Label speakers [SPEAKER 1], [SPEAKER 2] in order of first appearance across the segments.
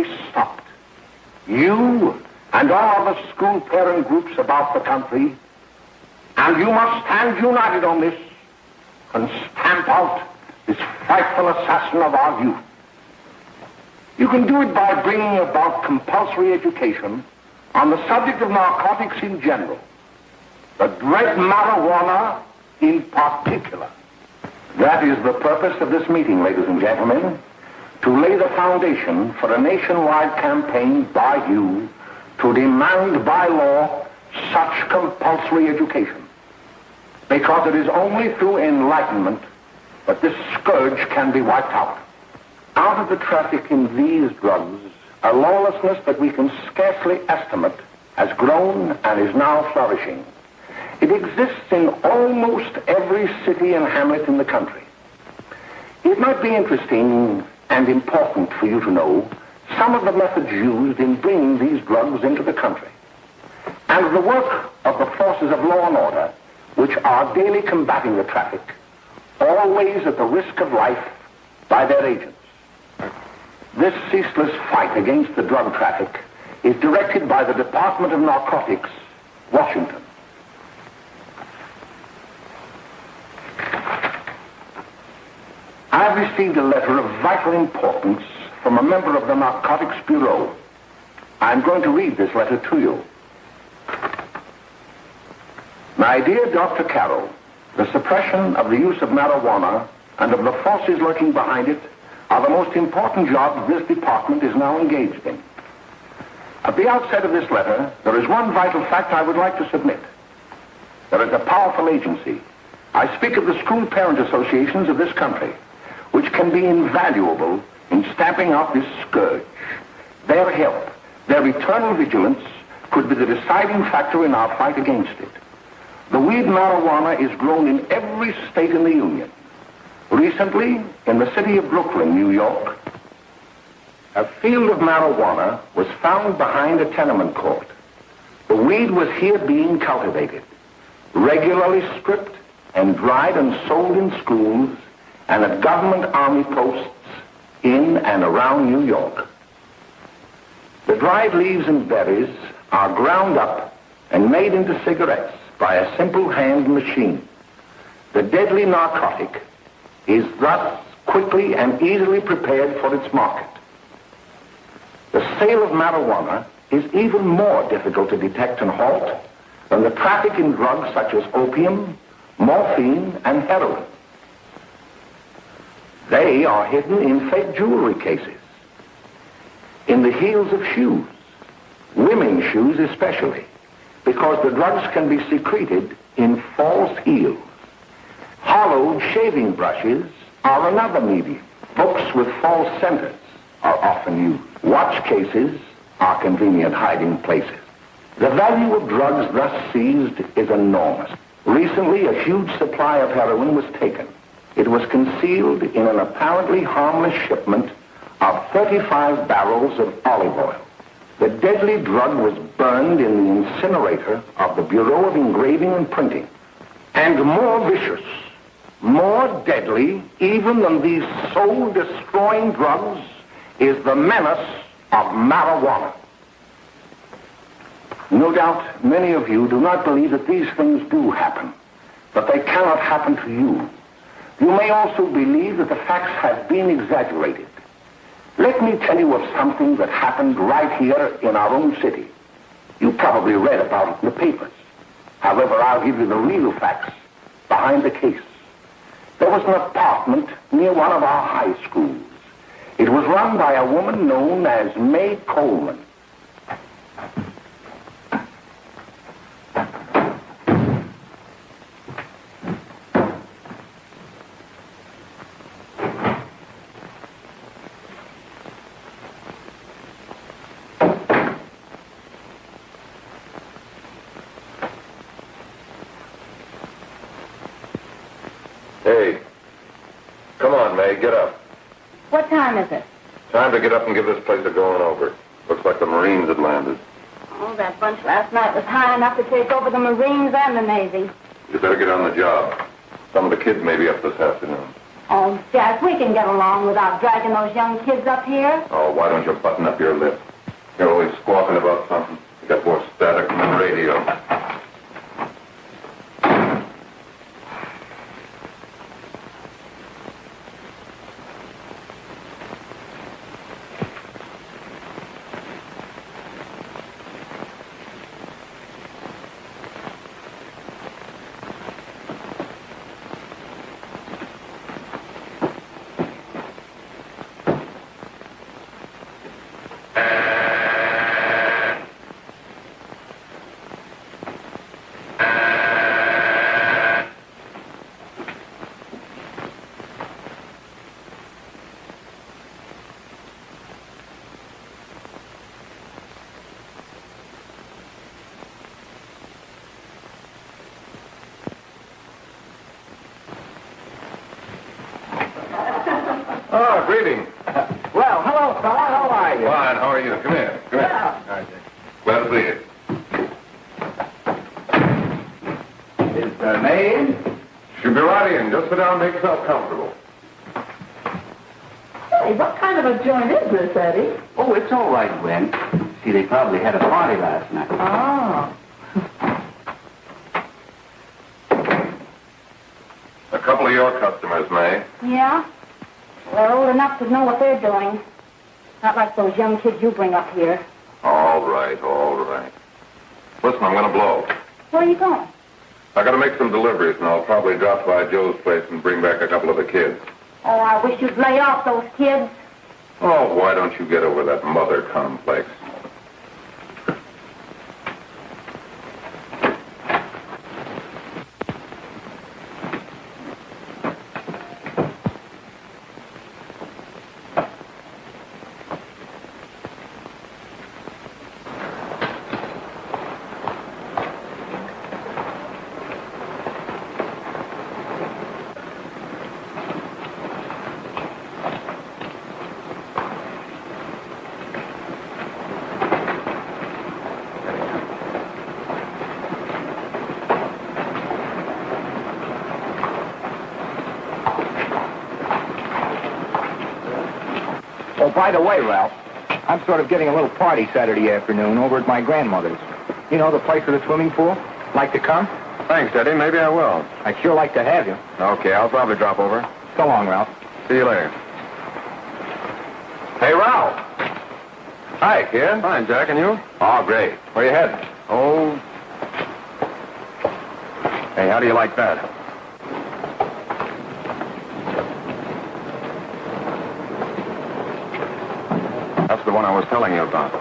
[SPEAKER 1] be stopped. You and all other school parent groups about the country, and you must stand united on this and stamp out this frightful assassin of our youth. You can do it by bringing about compulsory education on the subject of narcotics in general, the dread marijuana in particular. That is the purpose of this meeting, ladies and gentlemen, to lay the foundation for a nationwide campaign by you to demand by law such compulsory education. Because it is only through enlightenment that this scourge can be wiped out. Out of the traffic in these drugs, a lawlessness that we can scarcely estimate has grown and is now flourishing. It exists in almost every city and hamlet in the country. It might be interesting and important for you to know some of the methods used in bringing these drugs into the country, and the work of the forces of law and order, which are daily combating the traffic, always at the risk of life, by their agents. This ceaseless fight against the drug traffic is directed by the Department of Narcotics, Washington. I have received a letter of vital importance from a member of the Narcotics Bureau. I'm going to read this letter to you. My dear Dr. Carroll, the suppression of the use of marijuana and of the forces lurking behind it are the most important jobs this department is now engaged in. At the outset of this letter, there is one vital fact I would like to submit. There is a powerful agency. I speak of the school parent associations of this country, which can be invaluable in stamping out this scourge. Their help, their eternal vigilance, could be the deciding factor in our fight against it. The weed marijuana is grown in every state in the Union. Recently, in the city of Brooklyn, New York, a field of marijuana was found behind a tenement court. The weed was here being cultivated, regularly stripped and dried and sold in schools and at government army posts in and around New York. The dried leaves and berries are ground up and made into cigarettes by a simple hand machine. The deadly narcotic is thus quickly and easily prepared for its market. The sale of marijuana is even more difficult to detect and halt than the traffic in drugs such as opium, morphine, and heroin. They are hidden in fake jewelry cases, in the heels of shoes, women's shoes especially, because the drugs can be secreted in false heels. Hollowed shaving brushes are another medium. Books with false centers are often used. Watch cases are convenient hiding places. The value of drugs thus seized is enormous. Recently, a huge supply of heroin was taken. It was concealed in an apparently harmless shipment of 35 barrels of olive oil. The deadly drug was burned in the incinerator of the Bureau of Engraving and Printing. And more vicious, more deadly, even than these soul-destroying drugs, is the menace of marijuana. No doubt many of you do not believe that these things do happen, but they cannot happen to you. You may also believe that the facts have been exaggerated. Let me tell you of something that happened right here in our own city. You probably read about it in the papers. However, I'll give you the real facts behind the case. There was an apartment near one of our high schools. It was run by a woman known as May Coleman.
[SPEAKER 2] Hey, come on, May, get up.
[SPEAKER 3] What time is it?
[SPEAKER 2] Time to get up and give this place a going over. Looks like the Marines had landed.
[SPEAKER 3] Oh, that bunch last night was high enough to take over the Marines and the Navy.
[SPEAKER 2] You better get on the job. Some of the kids may be up this afternoon.
[SPEAKER 3] Oh, Jack, we can get along without dragging those young kids up here.
[SPEAKER 2] Oh, why don't you button up your lip? You're always squawking about something. You got more static than the radio. Oh, greetings.
[SPEAKER 1] Well, hello, fella. How are you?
[SPEAKER 2] Fine, how are you? Come here. Come here.
[SPEAKER 1] Yeah.
[SPEAKER 2] All right, Dick. Glad to see you.
[SPEAKER 1] Is May in?
[SPEAKER 2] She'll be right in. Just sit down and make yourself comfortable.
[SPEAKER 4] Hey, what kind of a joint is this, Eddie?
[SPEAKER 5] Oh, it's all right, Gwen. See, they probably had a party last night.
[SPEAKER 4] Oh.
[SPEAKER 2] A couple of your customers, May.
[SPEAKER 3] Yeah? They're old enough to know what they're doing. Not like those young kids you bring up here.
[SPEAKER 2] All right, all right. Listen, I'm going to blow.
[SPEAKER 3] Where are you going?
[SPEAKER 2] I got to make some deliveries, and I'll probably drop by Joe's place and bring back a couple of the kids.
[SPEAKER 3] Oh, I wish you'd lay off those kids.
[SPEAKER 2] Oh, why don't you get over that mother complex?
[SPEAKER 1] Oh, by the way, Ralph, I'm sort of getting a little party Saturday afternoon over at my grandmother's. You know, the place with the swimming pool? Like to come?
[SPEAKER 2] Thanks, Eddie. Maybe I will.
[SPEAKER 1] I'd sure like to have you.
[SPEAKER 2] Okay, I'll probably drop over.
[SPEAKER 1] So long, Ralph.
[SPEAKER 2] See you later. Hey, Ralph. Hi, kid. Fine, Jack, and you? Oh, great. Where you heading? Oh. Hey, how do you like that? That's the one I was telling you about.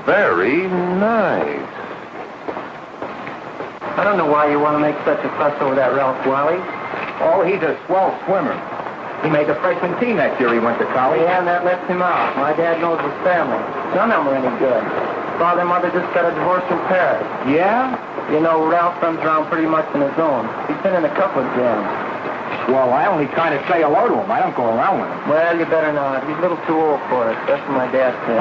[SPEAKER 2] Very nice.
[SPEAKER 5] I don't know why you want to make such a fuss over that Ralph Wally.
[SPEAKER 1] Oh, he's a swell swimmer. He made the freshman team that year he went to college.
[SPEAKER 5] Yeah, and that left him out. My dad knows his family. None of them are any good. Father and mother just got a divorce in Paris.
[SPEAKER 1] Yeah?
[SPEAKER 5] You know, Ralph runs around pretty much on his own. He's been in a couple of jams.
[SPEAKER 1] Well, I only kind of say hello to him. I don't go around with him.
[SPEAKER 5] Well, you better not. He's a little too old for it. That's what my dad said.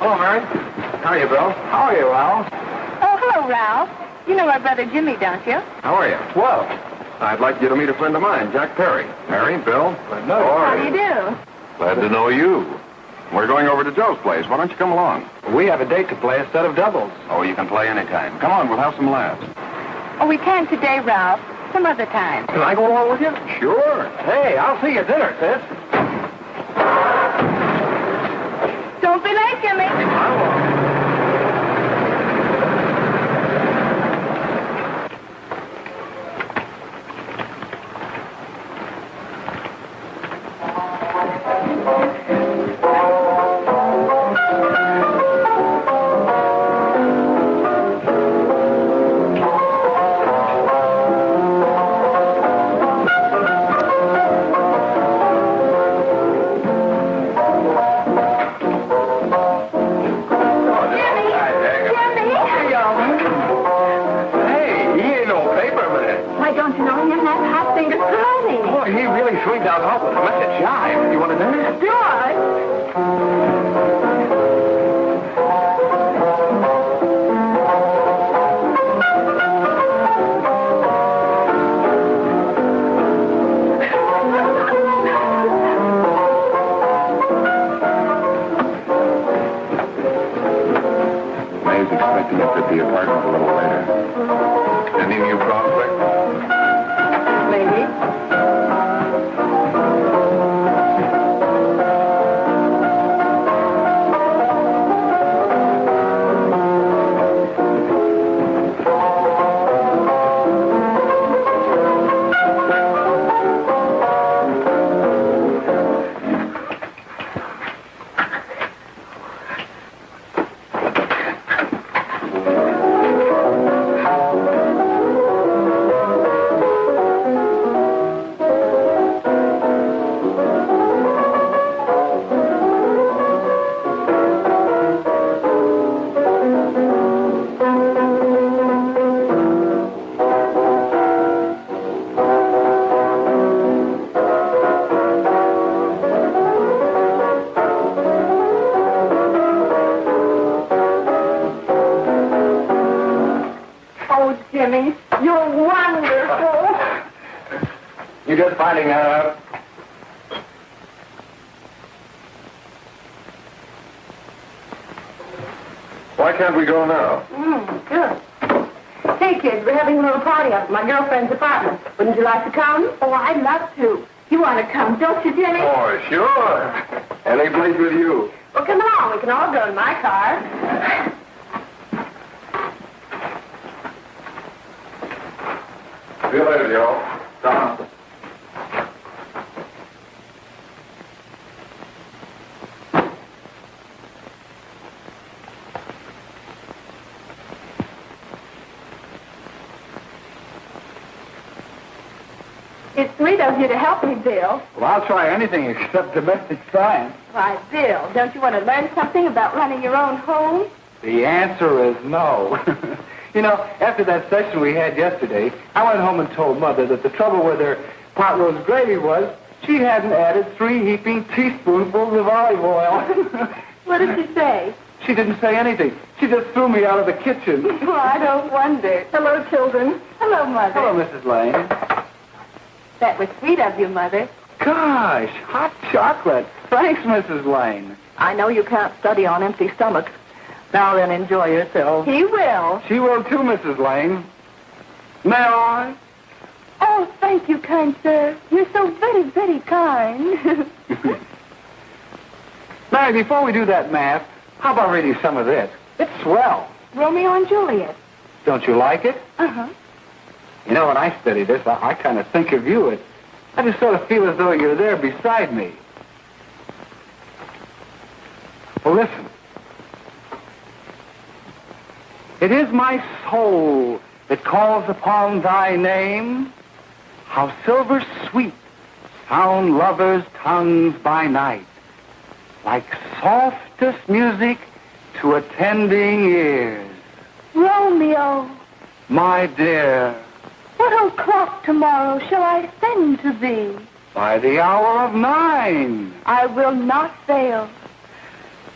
[SPEAKER 2] Hello, Mary. How are you, Bill?
[SPEAKER 1] How are you, Ralph?
[SPEAKER 3] Oh, hello, Ralph. You know my brother Jimmy, don't you?
[SPEAKER 2] How are you?
[SPEAKER 1] Well,
[SPEAKER 2] I'd like you to meet a friend of mine, Jack Perry. Mary, Bill.
[SPEAKER 1] no.
[SPEAKER 3] How do you do?
[SPEAKER 2] Glad to know you. We're going over to Joe's place. Why don't you come along?
[SPEAKER 1] We have a date to play, a set of doubles.
[SPEAKER 2] Oh, you can play anytime. Come on, we'll have some laughs.
[SPEAKER 3] Oh, we can't today, Ralph. Some other time.
[SPEAKER 1] Can I go along with you?
[SPEAKER 2] Sure.
[SPEAKER 1] Hey, I'll see you at dinner, sis.
[SPEAKER 3] Don't be late, Jimmy. Why, don't you know him? That hot fingered Curly.
[SPEAKER 1] Boy, he really swings out awful much a jive. You want to dance?
[SPEAKER 3] Do I?
[SPEAKER 2] like to look at the apartment a little later. Any new prospects?
[SPEAKER 4] Maybe. Oh, Jimmy, you're wonderful.
[SPEAKER 2] You just finding that out? Why can't we go now?
[SPEAKER 3] Good. Hey, kids, we're having a little party up at my girlfriend's apartment. Wouldn't you like to come? Oh, I'd love to. You want to come, don't you, Jimmy?
[SPEAKER 2] Oh, sure. Any place with you.
[SPEAKER 3] Well, come along. We can all go in my car.
[SPEAKER 2] See you later, Joe. Tom.
[SPEAKER 3] It's sweet of you to help me, Bill.
[SPEAKER 5] Well, I'll try anything except domestic science.
[SPEAKER 3] Why, Bill, don't you want to learn something about running your own home?
[SPEAKER 5] The answer is no. You know, after that session we had yesterday, I went home and told Mother that the trouble with her pot roast gravy was she hadn't added 3 heaping teaspoonfuls of olive oil.
[SPEAKER 3] What did she say?
[SPEAKER 5] She didn't say anything. She just threw me out of the kitchen.
[SPEAKER 3] Well, I don't wonder. Hello, children. Hello, Mother.
[SPEAKER 5] Hello, Mrs. Lane.
[SPEAKER 3] That was sweet of you, Mother.
[SPEAKER 5] Gosh, hot chocolate. Thanks, Mrs. Lane.
[SPEAKER 4] I know you can't study on empty stomachs. Now then, enjoy yourself.
[SPEAKER 3] He will.
[SPEAKER 5] She will too, Mrs. Lane. May I?
[SPEAKER 3] Oh, thank you, kind sir. You're so very, very kind.
[SPEAKER 5] Mary, before we do that math, how about reading some of this? It's swell.
[SPEAKER 3] Romeo and Juliet.
[SPEAKER 5] Don't you like it?
[SPEAKER 3] Uh-huh.
[SPEAKER 5] You know, when I study this, I kind of think of you. I just sort of feel as though you're there beside me. Well, listen. It is my soul that calls upon thy name. How silver sweet sound lovers' tongues by night, like softest music to attending ears.
[SPEAKER 3] Romeo,
[SPEAKER 5] My dear,
[SPEAKER 3] what o'clock tomorrow shall I send to thee?
[SPEAKER 5] by the hour of 9.
[SPEAKER 3] I will not fail.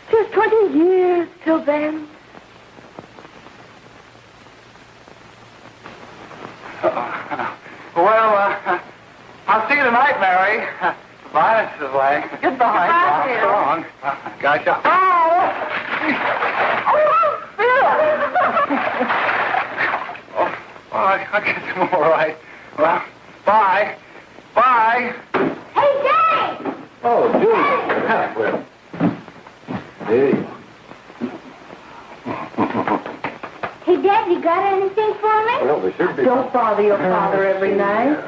[SPEAKER 3] 'Tis 20 years till then.
[SPEAKER 5] I'll see you tonight, Mary. Bye, Mrs. Lane.
[SPEAKER 3] Goodbye, Bill.
[SPEAKER 5] So long. Gotcha. Oh! Well, I guess I'm all right. Well, bye. Bye.
[SPEAKER 3] Hey, Jay!
[SPEAKER 5] Oh, Julie. Well, there you
[SPEAKER 3] Hey, Dad, you got anything for me?
[SPEAKER 2] Well, there should be.
[SPEAKER 4] Don't bother your father every night.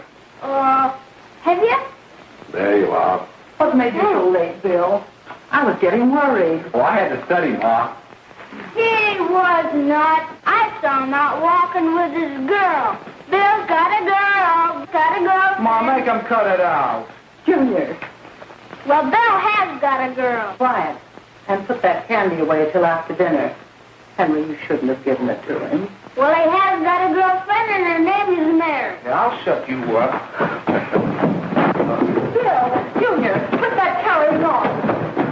[SPEAKER 3] Have you?
[SPEAKER 2] There you are.
[SPEAKER 4] What made you so late, Bill? I was getting worried.
[SPEAKER 5] Well, I had to study, Ma.
[SPEAKER 3] He was not. I saw him out walking with his girl. Bill's got a girl. Got a girl.
[SPEAKER 5] Ma, make him cut it out.
[SPEAKER 4] Junior,
[SPEAKER 3] Well, Bill has got a girl.
[SPEAKER 4] quiet. And put that candy away till after dinner. Henry, you shouldn't have given it to him.
[SPEAKER 3] Well, he has got a girlfriend and her name is Mary.
[SPEAKER 5] Yeah, I'll shut you up.
[SPEAKER 4] Bill, Junior, put that carriage on.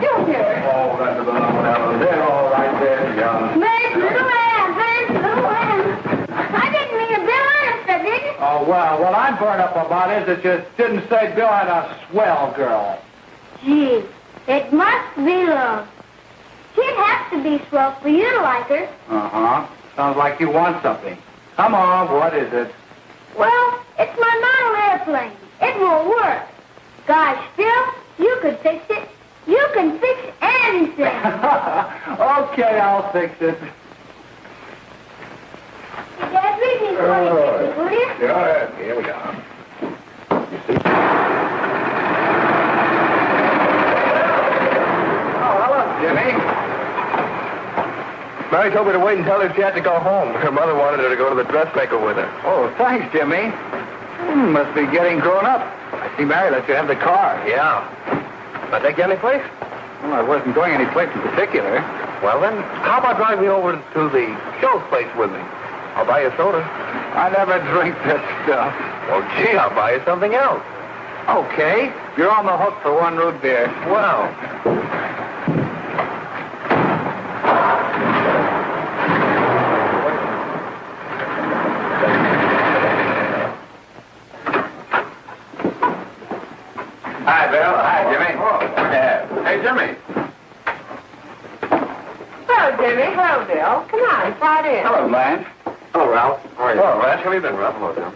[SPEAKER 4] Junior!
[SPEAKER 2] Oh, that's a little one. They're all right there, young.
[SPEAKER 3] Mary's little man. Mary's little man. I didn't mean to Bill honest, I didn't.
[SPEAKER 5] Oh, well, what I'm burned up about is that you didn't say Bill had a swell girl.
[SPEAKER 3] Gee, it must be love. She'd have to be swell for you to like her.
[SPEAKER 5] Uh-huh. Sounds like you want something. Come on, what is it?
[SPEAKER 3] Well, it's my model airplane. It won't work. Gosh, Phil, you could fix it. You can fix anything.
[SPEAKER 5] Okay, I'll fix it.
[SPEAKER 3] Dad, read me for you, will you?
[SPEAKER 2] Yeah, here we go.
[SPEAKER 5] Oh, hello, Jimmy.
[SPEAKER 2] Mary told me to wait and tell her she had to go home. Her mother wanted her to go to the dressmaker with her.
[SPEAKER 5] Oh, thanks, Jimmy. Must be getting grown up. I see Mary let you have the car.
[SPEAKER 2] Yeah. I take you any place?
[SPEAKER 5] Well, I wasn't going any place in particular.
[SPEAKER 2] Well, then, how about driving me over to the show place with me? I'll buy you a soda.
[SPEAKER 5] I never drink that stuff.
[SPEAKER 2] Well, gee, I'll buy you something else.
[SPEAKER 5] Okay, you're on the hook for one root beer.
[SPEAKER 2] Well.
[SPEAKER 5] Hi, Bill. Hi, Jimmy.
[SPEAKER 2] Hey, Jimmy.
[SPEAKER 3] Hello, Jimmy. Hello, Bill. Come on, slide in.
[SPEAKER 5] Hello, Blanche.
[SPEAKER 2] Hello, Ralph. How are you? Hello, Ralph. How have you been, Ralph? Hello, Jim.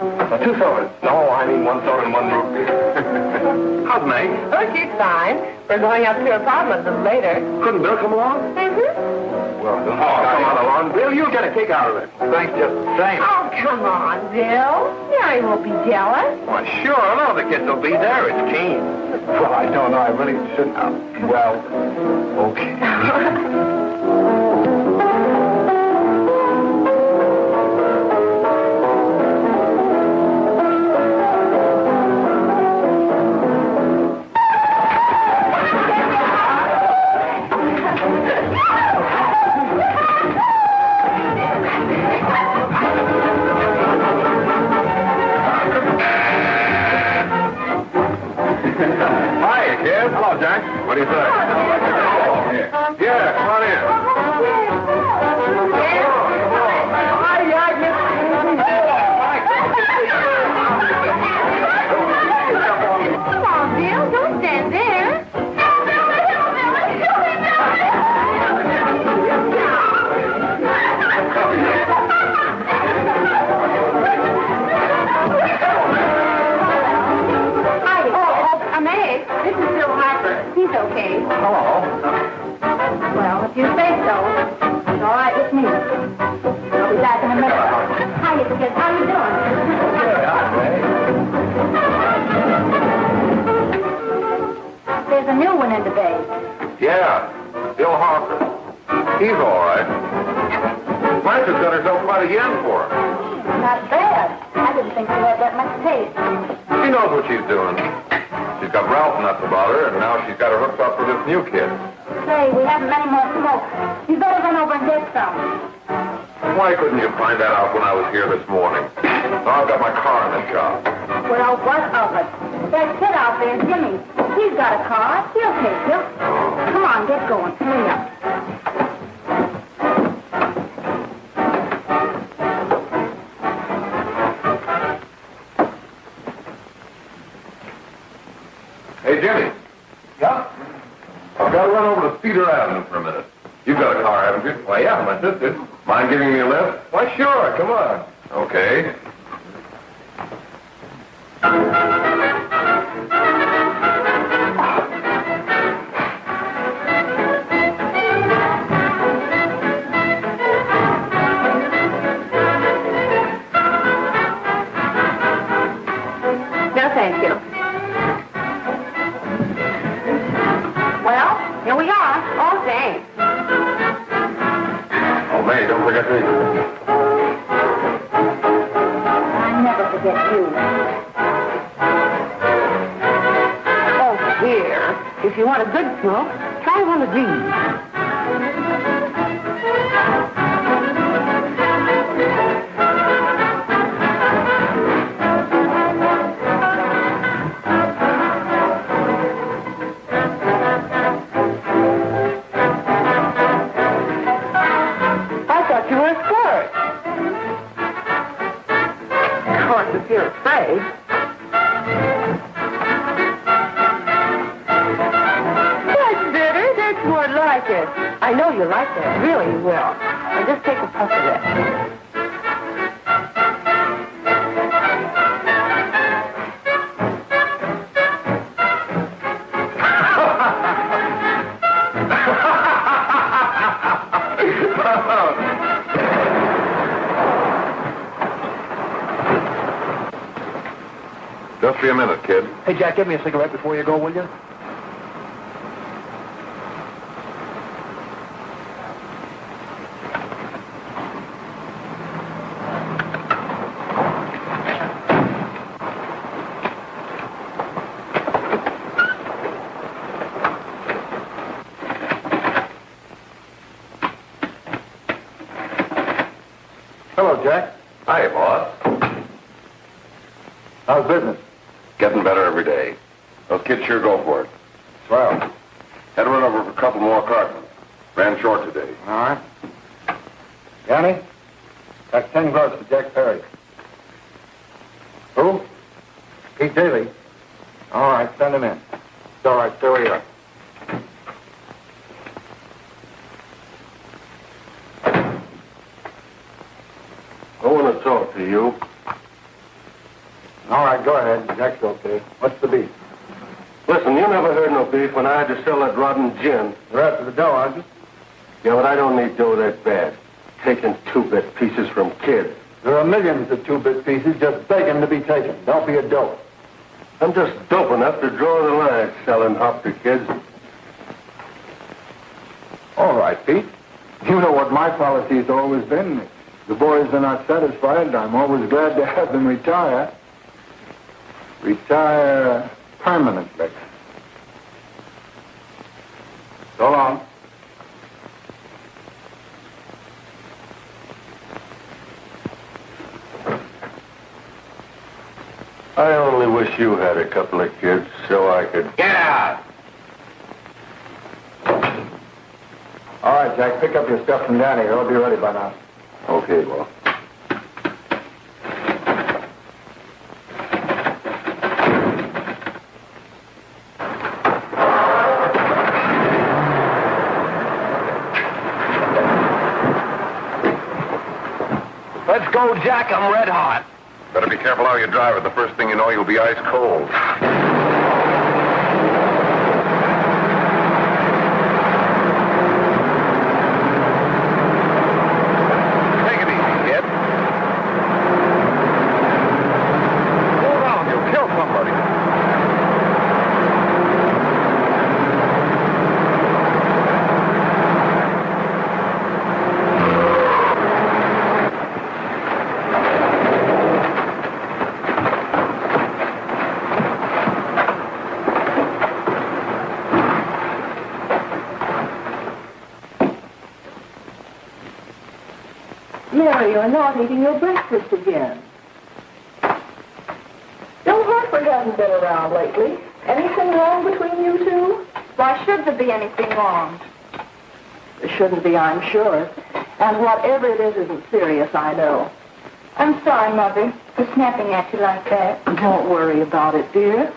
[SPEAKER 2] 2 sodas. No, I mean 1 soda and 1 root beer. How's May?
[SPEAKER 4] Oh, she's fine. We're going up to her apartment a little later.
[SPEAKER 2] Couldn't Bill come along? Well, don't come on along. Bill, you'll get a kick out of it.
[SPEAKER 5] Thanks just the same.
[SPEAKER 3] Oh, come on, Bill. Mary won't be jealous.
[SPEAKER 2] Well, sure. I know the kids will be there. It's keen.
[SPEAKER 5] Well, I don't know. I really shouldn't. Well, okay.
[SPEAKER 2] Hi, kid. Hello, Jack. What do you say? Yeah, come on in.
[SPEAKER 3] Come on, Bill. Don't stand there. This is Bill Harper. He's okay.
[SPEAKER 5] Hello.
[SPEAKER 3] Well, if you say so, it's all right with me. I'll be back in a minute. Hi, kids. How you doing? There's a new one in the bay.
[SPEAKER 2] Yeah, Bill Harper. He's all right. Blanche has got herself quite a yen for her.
[SPEAKER 3] Not bad. I didn't think she had that much taste.
[SPEAKER 2] She knows what she's doing. She's got Ralph nuts about her, and now she's got her hooked up with this new kid.
[SPEAKER 3] Say, we haven't many more smokes. You better run over and get some.
[SPEAKER 2] Why couldn't you find that out when I was here this morning? Now I've got my car in the shop.
[SPEAKER 3] Well, what of it? That kid out there, Jimmy. He's got a car. He'll take you. Come on, get going. Hurry up.
[SPEAKER 2] Hey, Jimmy.
[SPEAKER 5] Yeah?
[SPEAKER 2] I've got to run over to Cedar Avenue for a minute. You've got a car, haven't you? Why, yeah, my sister. Mind giving me a lift? Why, sure. Come on. Okay.
[SPEAKER 3] No, thank you. Well, here we are. Oh, thanks.
[SPEAKER 2] Oh, May, don't forget me.
[SPEAKER 3] I never forget you. Oh, dear. If you want a good smoke, try one of these.
[SPEAKER 4] I thought you were a sport. Of course, if you're afraid. That's bitter. That's more like it. I know you like that. Really, you will. Now just take a puff of that.
[SPEAKER 2] Just be a minute, kid.
[SPEAKER 5] Hey, Jack, give me a cigarette before you go, will you? Hello, Jack.
[SPEAKER 2] Hi, boss.
[SPEAKER 5] How's business?
[SPEAKER 2] Getting better every day. Those kids sure go for it.
[SPEAKER 5] Swell.
[SPEAKER 2] Had to run over for a couple more cartons. Ran short today.
[SPEAKER 5] All right. Johnny, got 10 gross for Jack Perry. Who? Pete Daly. All right, send him in. It's all right, stay where you are.
[SPEAKER 1] I want to talk to you.
[SPEAKER 5] All right, go ahead. Jack's okay. What's the beef?
[SPEAKER 1] Listen, you never heard no beef when I had to sell that rotten gin.
[SPEAKER 5] You're after the dough, aren't you?
[SPEAKER 1] Yeah, but I don't need dough that bad. Taking two-bit pieces from kids.
[SPEAKER 5] There are millions of two-bit pieces just begging to be taken. Don't be a dope.
[SPEAKER 1] I'm just dope enough to draw the line selling hop to kids.
[SPEAKER 5] All right, Pete. You know what my policy's always been. If the boys are not satisfied, I'm always glad to have them retire. Retire permanently. So long.
[SPEAKER 1] I only wish you had a couple of kids so I could...
[SPEAKER 2] Get out!
[SPEAKER 5] All right, Jack, pick up your stuff from Danny. It'll be ready by now.
[SPEAKER 1] Okay, well.
[SPEAKER 5] Let's go, Jack. I'm red hot.
[SPEAKER 2] Better be careful how you drive it. The first thing you know, you'll be ice cold. Take it easy, kid. Hold on, you'll kill somebody.
[SPEAKER 4] Mary, you're not eating your breakfast again. Bill Hartford hasn't been around lately. Anything wrong between you two?
[SPEAKER 3] Why should there be anything wrong?
[SPEAKER 4] There shouldn't be, I'm sure. And whatever it is isn't serious, I know.
[SPEAKER 3] I'm sorry, Mother, for snapping at you like that.
[SPEAKER 4] Don't worry about it, dear.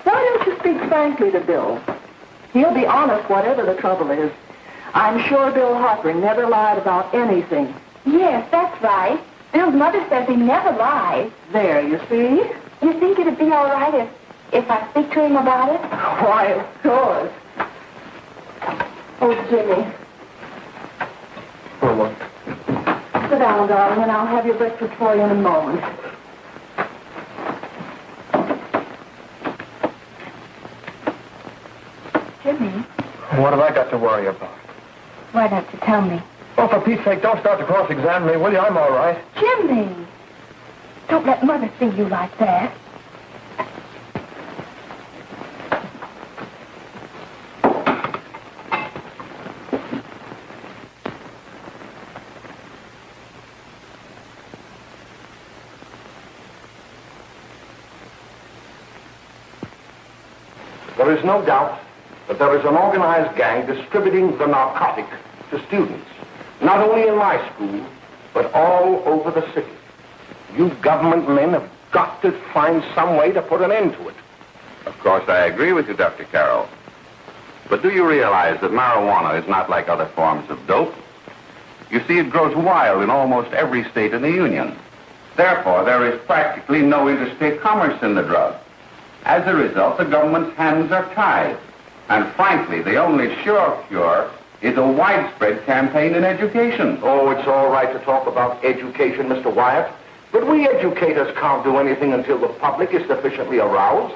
[SPEAKER 4] Why don't you speak frankly to Bill? He'll be honest whatever the trouble is. I'm sure Bill Hartford never lied about anything.
[SPEAKER 3] Yes, that's right. Bill's mother says he never lies.
[SPEAKER 4] There, you see?
[SPEAKER 3] You think it'd be all right if I speak to him about it?
[SPEAKER 4] Why, of course.
[SPEAKER 3] Oh, Jimmy.
[SPEAKER 5] For what?
[SPEAKER 4] Sit down, darling, and I'll have your breakfast for you in a moment.
[SPEAKER 3] Jimmy,
[SPEAKER 5] What have I got to worry about?
[SPEAKER 3] why don't you tell me?
[SPEAKER 5] Oh, for Pete's sake, don't start to cross-examine me, will you? I'm all right.
[SPEAKER 3] Jimmy! Don't let Mother see you like that.
[SPEAKER 1] There is no doubt that there is an organized gang distributing the narcotic to students, not only in my school, but all over the city. You government men have got to find some way to put an end to it.
[SPEAKER 2] Of course, I agree with you, Dr. Carroll.
[SPEAKER 6] But do you realize that marijuana is not like other forms of dope? You see, it grows wild in almost every state in the Union. Therefore, there is practically no interstate commerce in the drug. As a result, the government's hands are tied. And frankly, the only sure cure is a widespread campaign in education.
[SPEAKER 1] Oh, it's all right to talk about education, Mr. Wyatt. But we educators can't do anything until the public is sufficiently aroused.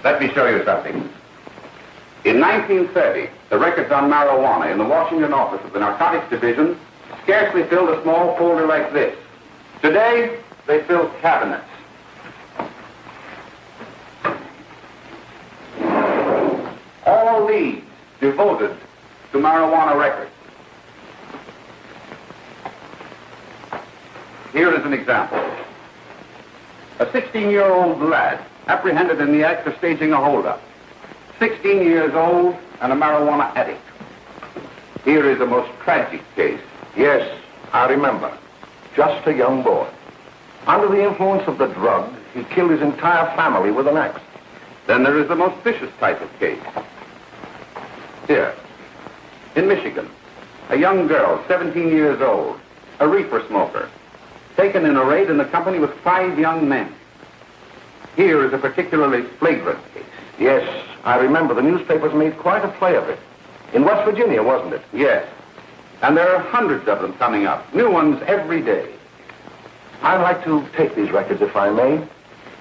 [SPEAKER 6] Let me show you something. In 1930, the records on marijuana in the Washington office of the Narcotics Division scarcely filled a small folder like this. Today, they fill cabinets. All these devoted to marijuana records. Here is an example. A 16-year-old lad apprehended in the act of staging a holdup. 16 years old and a marijuana addict. Here is a most tragic case.
[SPEAKER 1] Yes, I remember. Just a young boy. Under the influence of the drug, he killed his entire family with an axe.
[SPEAKER 6] Then there is the most vicious type of case. Here, in Michigan, a young girl, 17 years old, a reefer smoker, taken in a raid in the company with 5 young men. Here is a particularly flagrant case.
[SPEAKER 1] Yes, I remember. The newspapers made quite a play of it. In West Virginia, wasn't it?
[SPEAKER 6] Yes. And there are hundreds of them coming up, new ones every day.
[SPEAKER 1] I'd like to take these records, if I may.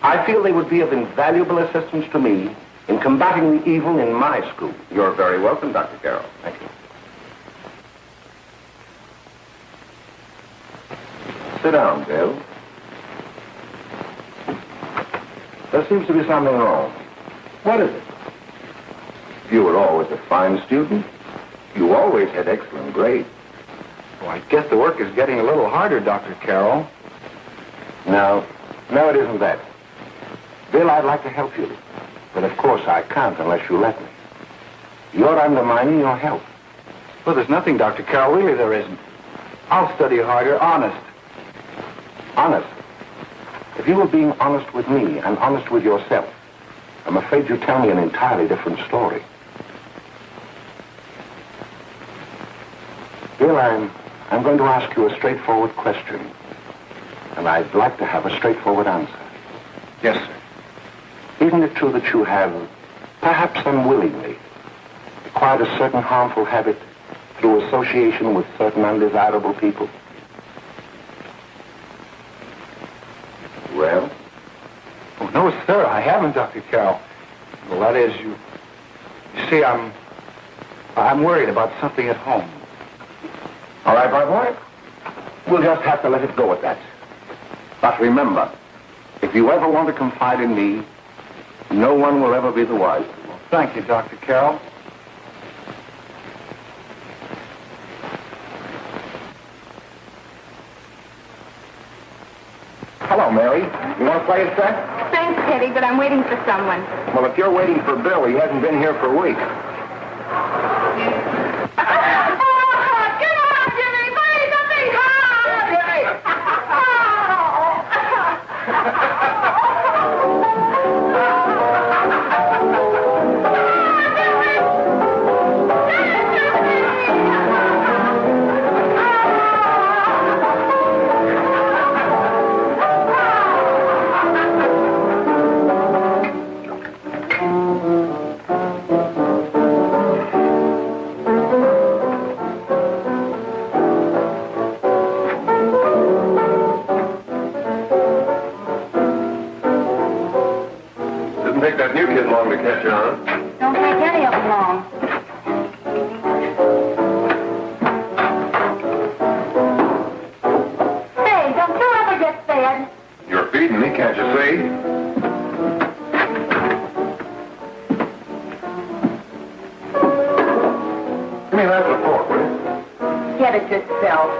[SPEAKER 1] I feel they would be of invaluable assistance to me in combating the evil in my school.
[SPEAKER 6] You're very welcome, Dr. Carroll.
[SPEAKER 1] Thank you. Sit down, Bill. There seems to be something wrong.
[SPEAKER 5] What is it?
[SPEAKER 1] You were always a fine student. You always had excellent grades.
[SPEAKER 5] Well, I guess the work is getting a little harder, Dr. Carroll.
[SPEAKER 1] No, it isn't that. Bill, I'd like to help you. But of course I can't unless you let me. You're undermining your health.
[SPEAKER 5] Well, there's nothing, Dr. Carroll. Really, there isn't. I'll study harder, honest.
[SPEAKER 1] Honest? If you were being honest with me and honest with yourself, I'm afraid you'd tell me an entirely different story. Bill, I'm going to ask you a straightforward question. And I'd like to have a straightforward answer.
[SPEAKER 5] Yes, sir.
[SPEAKER 1] Isn't it true that you have, perhaps unwillingly, acquired a certain harmful habit through association with certain undesirable people? Well?
[SPEAKER 5] Oh, no, sir, I haven't, Dr. Carroll. Well, that is, you see, I'm worried about something at home.
[SPEAKER 1] All right, my boy. We'll just have to let it go at that. But remember, if you ever want to confide in me, no one will ever be the wiser.
[SPEAKER 5] Well, thank you, Dr. Carroll.
[SPEAKER 1] Hello, Mary. You want to play a set?
[SPEAKER 3] Thanks, Teddy, but I'm waiting for someone.
[SPEAKER 1] Well, if you're waiting for Bill, he hasn't been here for a week.
[SPEAKER 2] Didn't take that new kid long to catch on.
[SPEAKER 3] Don't take any of them long. Hey, don't you ever get fed?
[SPEAKER 2] You're feeding me, can't you see? Give me that with a fork, will you?
[SPEAKER 3] Get it yourself.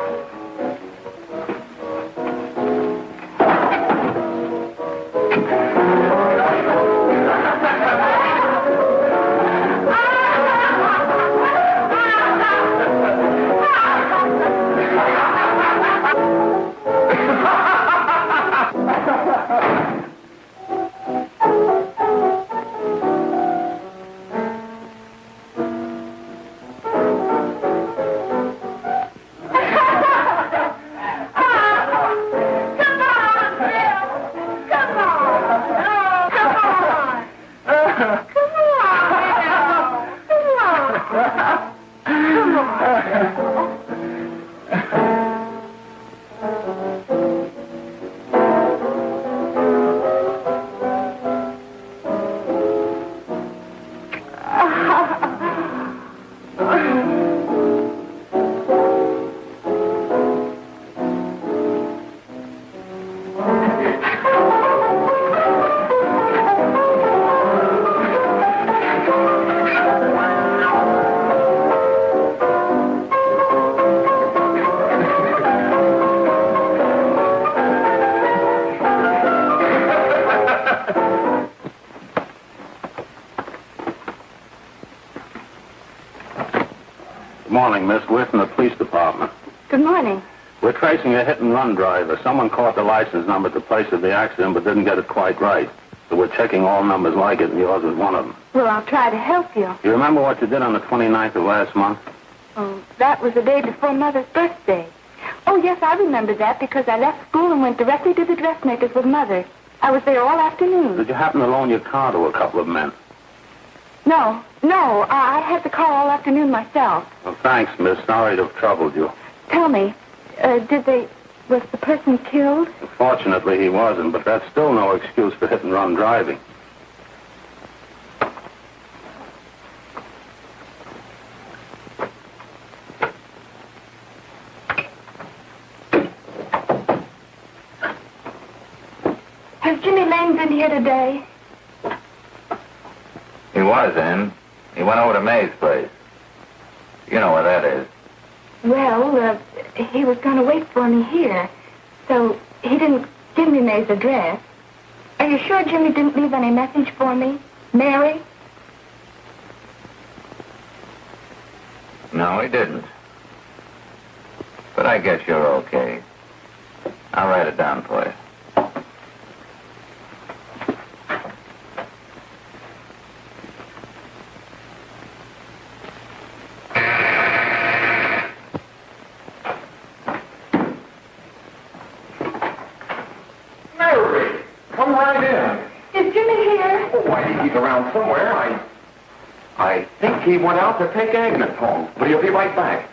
[SPEAKER 7] Good morning, Miss. We're from the police department.
[SPEAKER 3] Good morning.
[SPEAKER 7] We're tracing a hit-and-run driver. Someone caught the license number at the place of the accident but didn't get it quite right. So we're checking all numbers like it, and yours is one of them.
[SPEAKER 3] Well, I'll try to help you.
[SPEAKER 7] You remember what you did on the 29th of last month?
[SPEAKER 3] Oh, that was the day before Mother's birthday. Oh, yes, I remember that because I left school and went directly to the dressmaker's with Mother. I was there all afternoon.
[SPEAKER 7] Did you happen to loan your car to a couple of men?
[SPEAKER 3] No, I had the car all afternoon myself.
[SPEAKER 7] Well, thanks, miss. Sorry to have troubled you.
[SPEAKER 3] Tell me, was the person killed?
[SPEAKER 7] Fortunately, he wasn't, but that's still no excuse for hit-and-run driving.
[SPEAKER 3] Has Jimmy Lane been here today?
[SPEAKER 2] He was in. He went over to May's place. You know where that is.
[SPEAKER 3] Well, he was going to wait for me here, so he didn't give me May's address. Are you sure Jimmy didn't leave any message for me? Mary?
[SPEAKER 2] No, he didn't. But I guess you're okay. I'll write it down for you.
[SPEAKER 1] Mary, come right in.
[SPEAKER 3] Is Jimmy here?
[SPEAKER 1] Oh, why, he's around somewhere. I think he went out to take Agnes home, but he'll be right back.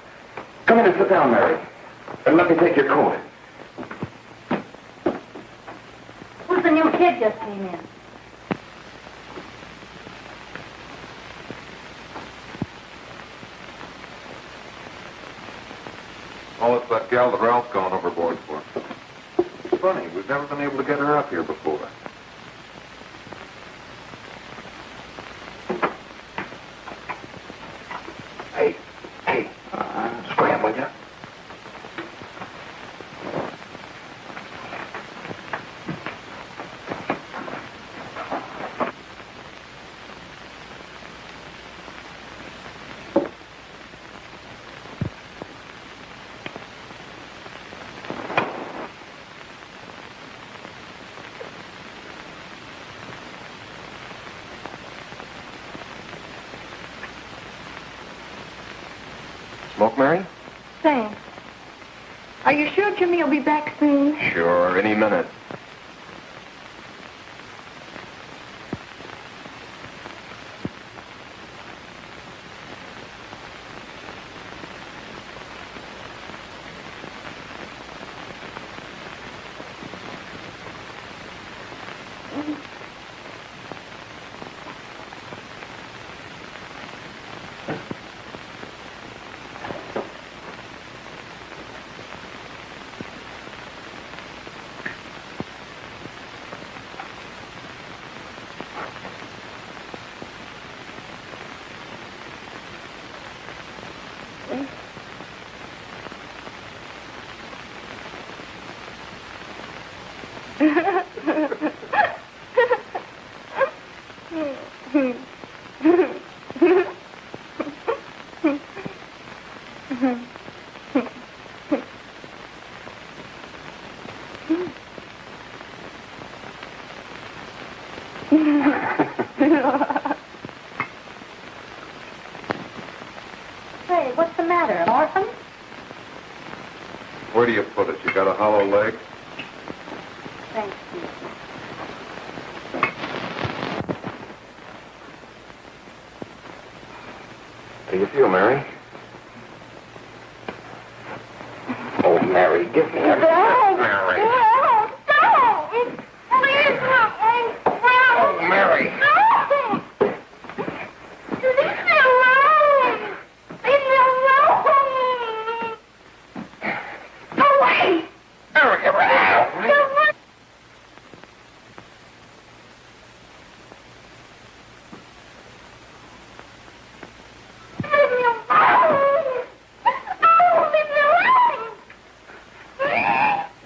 [SPEAKER 1] Come in and sit down, Mary. And let me take your coat.
[SPEAKER 3] Who's the new kid just came in?
[SPEAKER 2] Oh, it's that gal that Ralph's gone overboard for. It's funny, we've never been able to get her up here before.
[SPEAKER 1] Hey, scram, will you?
[SPEAKER 2] Smoke, Mary?
[SPEAKER 3] Thanks. Are you sure Jimmy will be back soon?
[SPEAKER 2] Sure, any minute.
[SPEAKER 3] Hey, what's the matter, an orphan?
[SPEAKER 2] Where do you put it? You got a hollow leg?
[SPEAKER 3] Thanks, Steve.
[SPEAKER 2] How do you feel, Mary? Oh, Mary, give me a... Mary. Oh, Mary.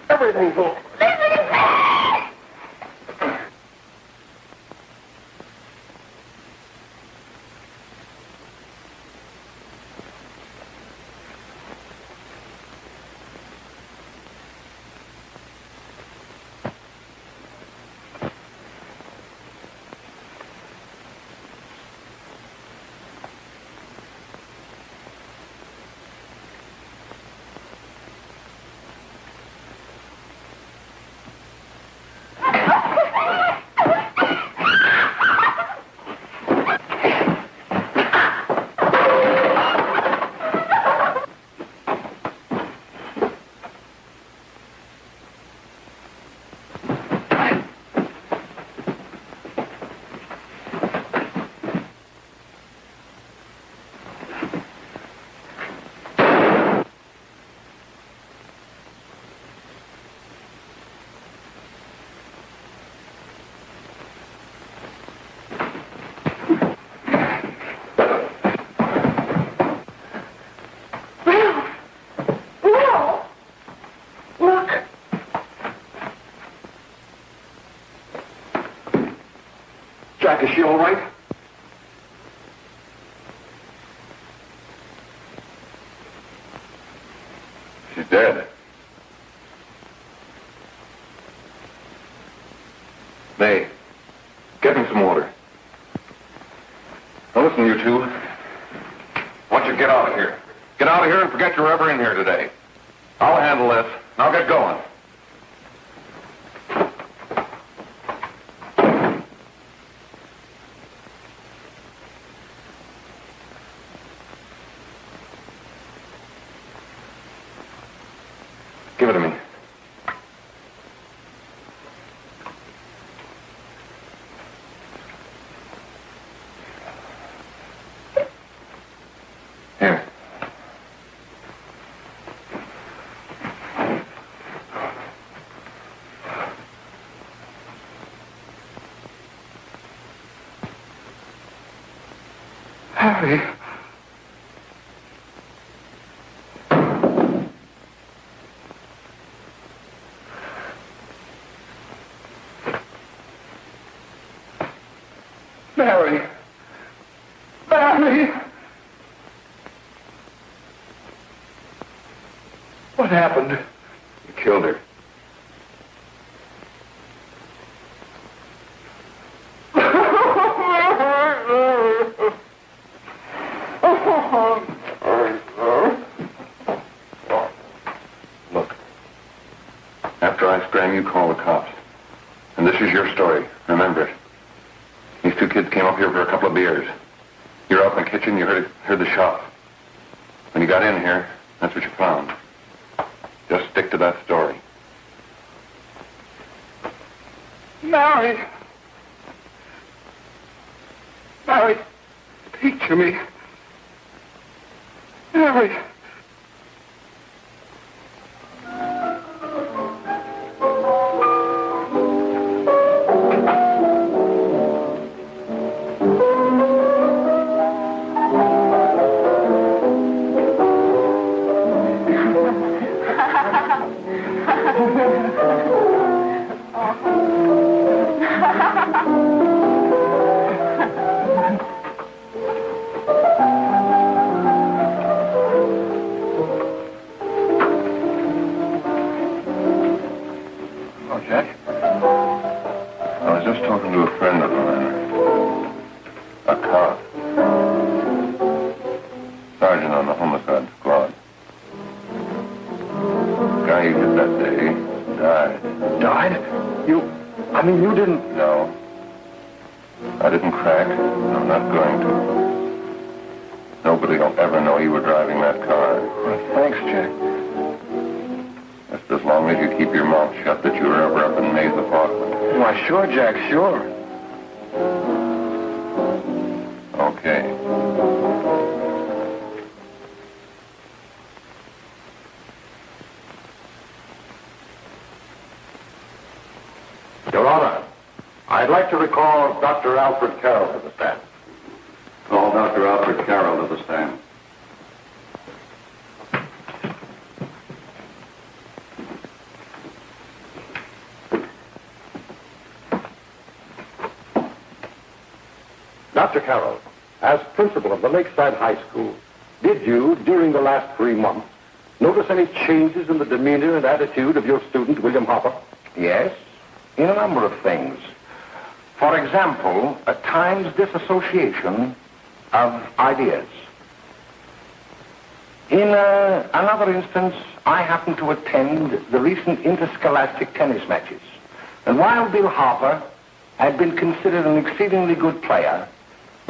[SPEAKER 2] Everything's all... Jack, is she all right?
[SPEAKER 6] She's dead.
[SPEAKER 2] May, get me some water. Now listen, you two. I want you to get out of here. Get out of here and forget you're ever in here today. I'll handle this. Now get going. Give it to me. Here.
[SPEAKER 5] Harry. Mary. Mary. What happened?
[SPEAKER 2] You killed her. Look. After I scram, you call the cops. And this is your story. Remember it. These two kids came up here for a couple of beers. You were out in the kitchen, you heard the shot. When you got in here, that's what you found. Just stick to that story.
[SPEAKER 5] Mary. Mary, speak to me. Mary.
[SPEAKER 2] Talking to a friend of mine. A cop. Sergeant on the homicide squad. The guy you hit that day died.
[SPEAKER 5] Died? You didn't...
[SPEAKER 2] No. I didn't crack. I'm not going to. Nobody will ever know you were driving that car.
[SPEAKER 1] Well, thanks, Jack.
[SPEAKER 2] Just as long as you keep your mouth shut that you were ever up in May's apartment.
[SPEAKER 1] Why, sure, Jack, sure.
[SPEAKER 2] Okay.
[SPEAKER 1] Your Honor, I'd like to recall Dr. Alfred Carroll to the stand.
[SPEAKER 6] Call Dr. Alfred Carroll to the stand.
[SPEAKER 1] Dr. Carroll, as principal of the Lakeside High School, did you, during the last 3 months, notice any changes in the demeanor and attitude of your student, William Hopper? Yes, in a number of things. For example, at times disassociation of ideas. In another instance, I happened to attend the recent interscholastic tennis matches. And while Bill Harper had been considered an exceedingly good player,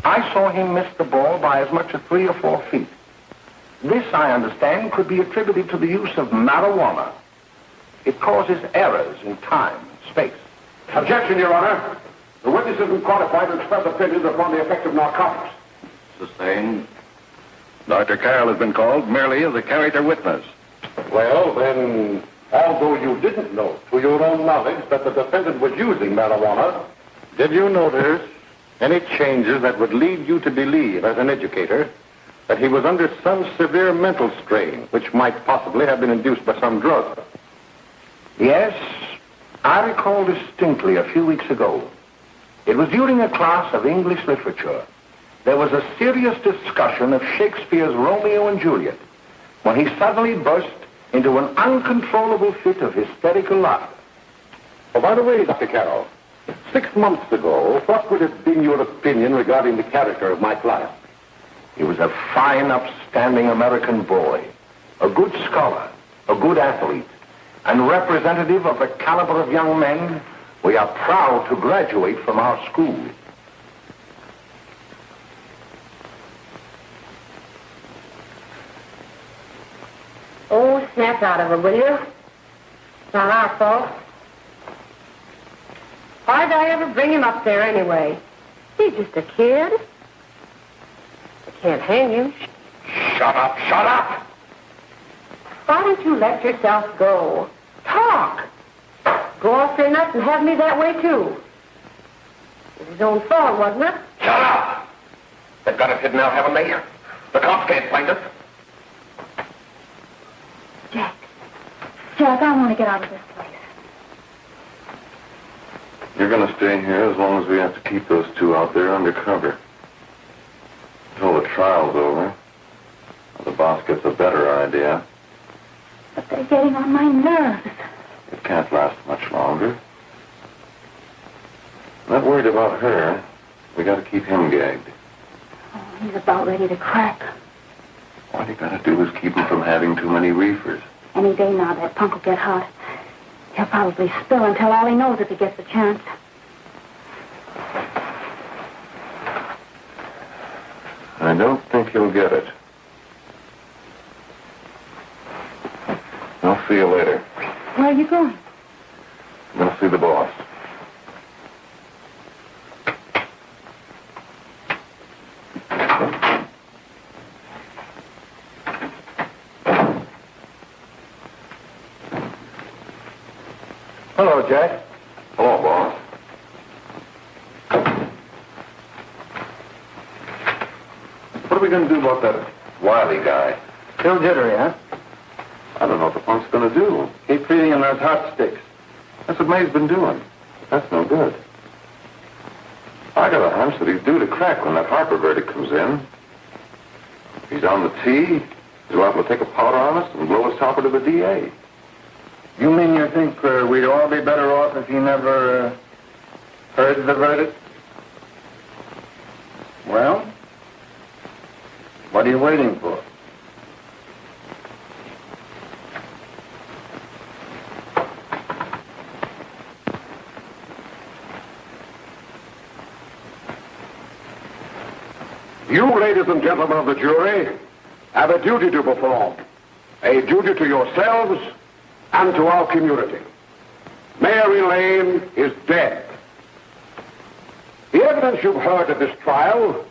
[SPEAKER 1] I saw him miss the ball by as much as 3 or 4 feet. This, I understand, could be attributed to the use of marijuana. It causes errors in time and space. Objection, Your Honor. The witness isn't qualified to express opinions upon the effect of narcotics.
[SPEAKER 6] Sustained.
[SPEAKER 2] Dr. Carroll has been called merely as a character witness.
[SPEAKER 1] Well, then, although you didn't know to your own knowledge that the defendant was using marijuana, did you notice any changes that would lead you to believe, as an educator, that he was under some severe mental strain, which might possibly have been induced by some drug? Yes, I recall distinctly a few weeks ago. It was during a class of English literature. There was a serious discussion of Shakespeare's Romeo and Juliet, when he suddenly burst into an uncontrollable fit of hysterical laughter. Oh, by the way, Dr. Carroll, 6 months ago, what would have been your opinion regarding the character of my client? He was a fine, upstanding American boy, a good scholar, a good athlete, and representative of the caliber of young men we are proud to graduate from our school.
[SPEAKER 8] Oh, snap out of it, will you? It's not our fault. Why'd I ever bring him up there anyway? He's just a kid. I can't hang him.
[SPEAKER 1] Shut up, shut up!
[SPEAKER 8] Why don't you let yourself go? Talk. Go off your nuts and have me that way, too. It was his own fault, wasn't it?
[SPEAKER 1] Shut up! They've got us hidden out, haven't they? The cops can't find us.
[SPEAKER 3] Jack, I want to get out of this place.
[SPEAKER 2] You're going to stay here as long as we have to keep those two out there undercover. Until the trial's over. The boss gets a better idea.
[SPEAKER 3] But they're getting on my nerves.
[SPEAKER 2] It can't last much longer. Not worried about her. We got to keep him gagged.
[SPEAKER 3] Oh, he's about ready to crack.
[SPEAKER 2] All you got to do is keep him from having too many reefers.
[SPEAKER 3] Any day now, that punk will get hot. He'll probably spill and tell all he knows if he gets the chance.
[SPEAKER 2] I don't think he'll get it. I'll see you later.
[SPEAKER 3] Where are you going?
[SPEAKER 2] I'm going to see the boss.
[SPEAKER 1] Hello, Jack.
[SPEAKER 2] Hello, boss. What are we going to do about that Wiley guy?
[SPEAKER 1] Still jittery, huh?
[SPEAKER 2] I don't know what the punk's going to do.
[SPEAKER 1] Keep feeding him those hot sticks.
[SPEAKER 2] That's what May's been doing. That's no good. I got a hunch that he's due to crack when that Harper verdict comes in. If he's on the tee, he's liable to take a powder on us and blow his topper to the DA.
[SPEAKER 1] You mean you think we'd all be better off if he never heard the verdict? Well, what are you waiting for? You You, ladies and gentlemen of the jury, have a duty to perform. A duty to yourselves and to our community. Mary Lane is dead. The evidence you've heard at this trial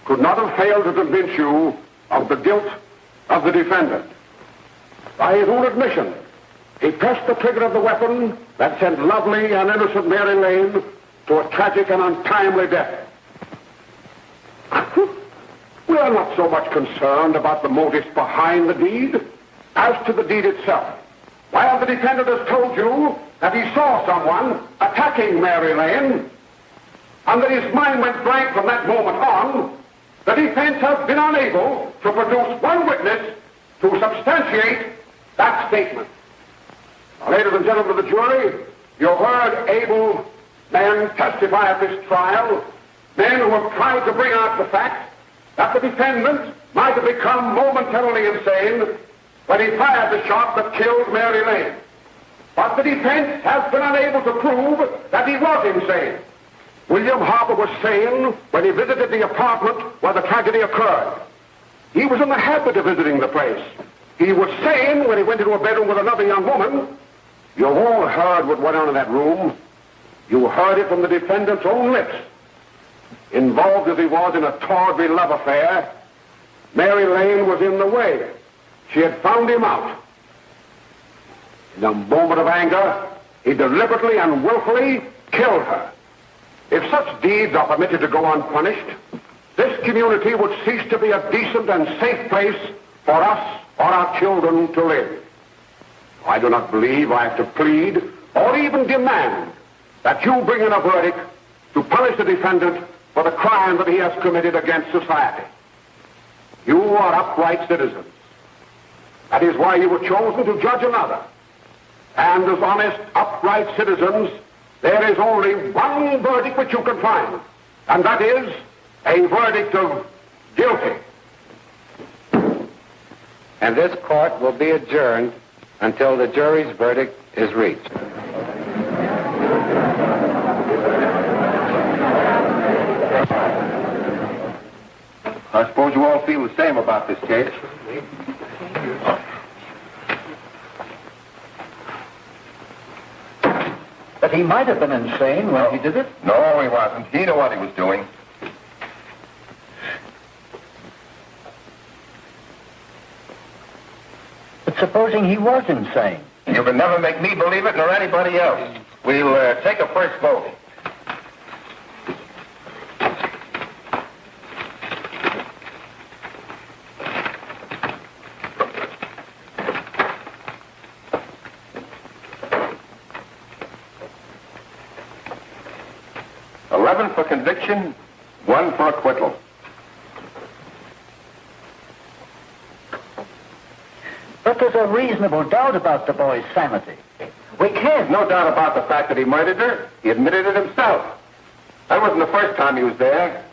[SPEAKER 1] could not have failed to convince you of the guilt of the defendant. By his own admission, he pressed the trigger of the weapon that sent lovely and innocent Mary Lane to a tragic and untimely death. We are not so much concerned about the motives behind the deed as to the deed itself. While the defendant has told you that he saw someone attacking Mary Lane, and that his mind went blank from that moment on, the defense has been unable to produce one witness to substantiate that statement. Now, ladies and gentlemen of the jury, you heard able men testify at this trial, men who have tried to bring out the fact that the defendant might have become momentarily insane when he fired the shot that killed Mary Lane. But the defense has been unable to prove that he was insane. William Harper was sane when he visited the apartment where the tragedy occurred. He was in the habit of visiting the place. He was sane when he went into a bedroom with another young woman. You've all heard what went on in that room. You heard it from the defendant's own lips. Involved as he was in a tawdry love affair, Mary Lane was in the way. She had found him out. In a moment of anger, he deliberately and willfully killed her. If such deeds are permitted to go unpunished, this community would cease to be a decent and safe place for us or our children to live. I do not believe I have to plead or even demand that you bring in a verdict to punish the defendant for the crime that he has committed against society. You are upright citizens. That is why you were chosen to judge another. And as honest, upright citizens, there is only one verdict which you can find, and that is a verdict of guilty.
[SPEAKER 9] And this court will be adjourned until the jury's verdict is reached.
[SPEAKER 2] I suppose you all feel the same about this case.
[SPEAKER 5] But he might have been insane when he did it.
[SPEAKER 2] No, he wasn't. He knew what he was doing.
[SPEAKER 5] But supposing he was insane?
[SPEAKER 2] You can never make me believe it nor anybody else. We'll take a first vote. For conviction, 1 for acquittal.
[SPEAKER 5] But there's a reasonable doubt about the boy's sanity.
[SPEAKER 2] We can't. No doubt about the fact that he murdered her. He admitted it himself. That wasn't the first time he was there.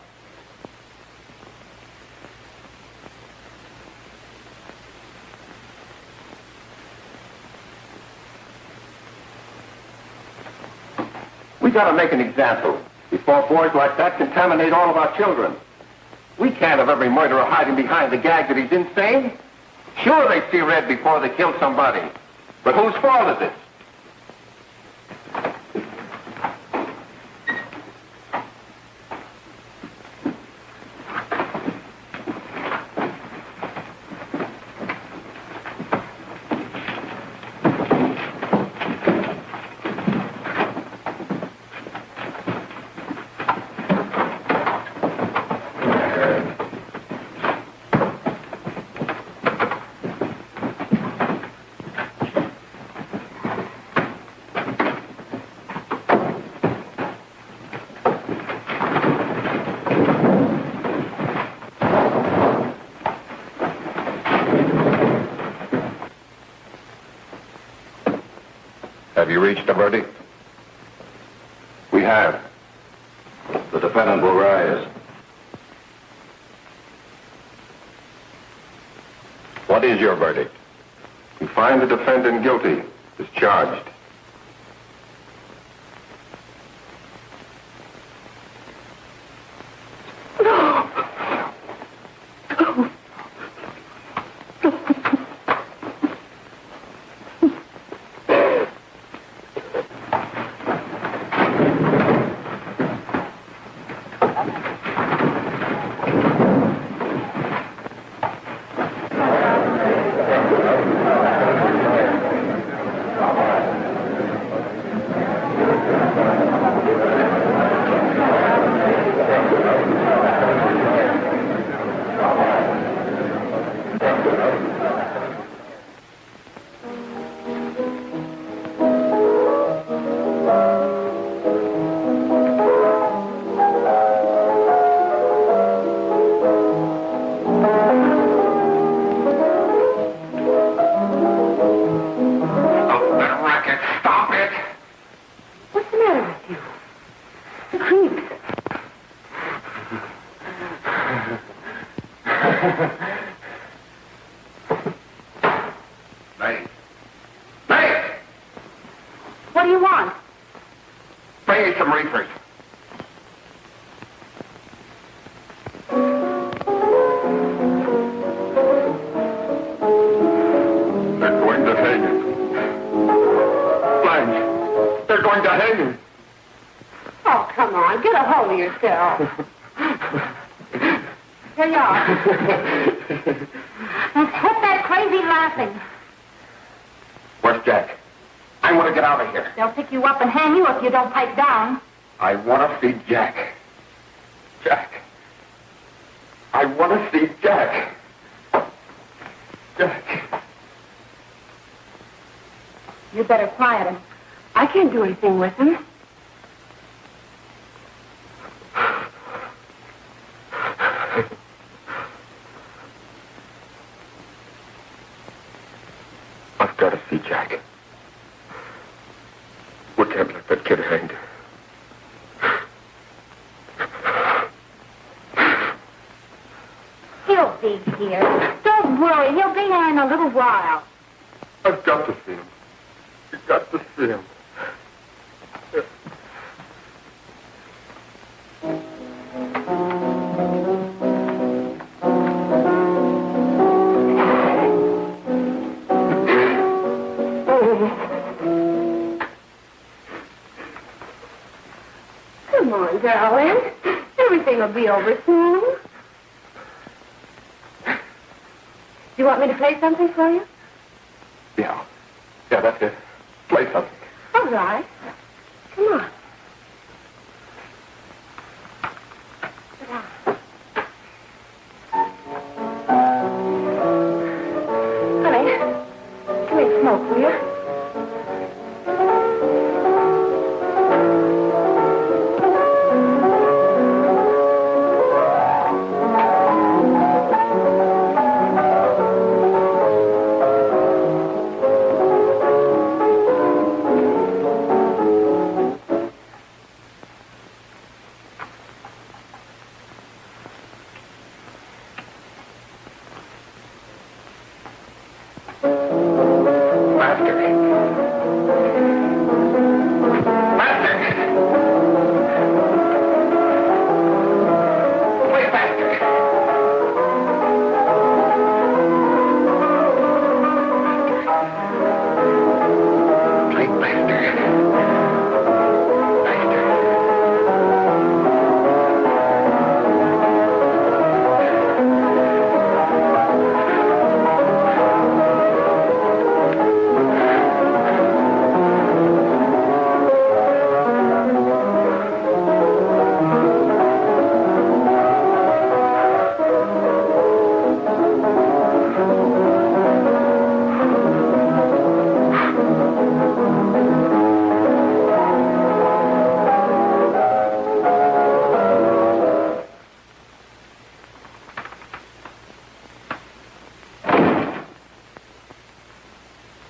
[SPEAKER 2] We gotta make an example before boys like that contaminate all of our children. We can't have every murderer hiding behind the gag that he's insane. Sure, they see red before they kill somebody. But whose fault is it? Have you reached a verdict? We have. The defendant will rise. What is your verdict? We find the defendant guilty, as charged.
[SPEAKER 1] some reefers.
[SPEAKER 2] They're going to hang him. Blanche, they're going to hang him.
[SPEAKER 8] Oh, come on. Get a hold of yourself. Here you are. Now, quit that crazy laughing.
[SPEAKER 1] Where's Jack? I want to get out of here.
[SPEAKER 8] They'll pick you up and hang you if you don't pipe down.
[SPEAKER 1] I want to see Jack. Jack. I want to see Jack. Jack.
[SPEAKER 8] You better quiet him. I can't do anything with him.
[SPEAKER 1] I've got to see Jack. We can't let that kid hang.
[SPEAKER 8] He'll be here. Don't worry. He'll be here in a little while.
[SPEAKER 1] I've got to see him. You've got to see him.
[SPEAKER 8] Come on, darling. Everything will be over soon. You want me to play something for you?
[SPEAKER 1] Yeah. Yeah, that's it. Play something.
[SPEAKER 8] All right. Come on. Sit down. Honey, give me a smoke, will you?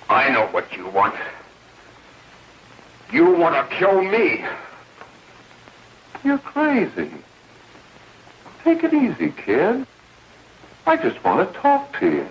[SPEAKER 8] I know what you want. You want to kill me.
[SPEAKER 2] You're crazy. Take it easy, kid. I just want to talk to you.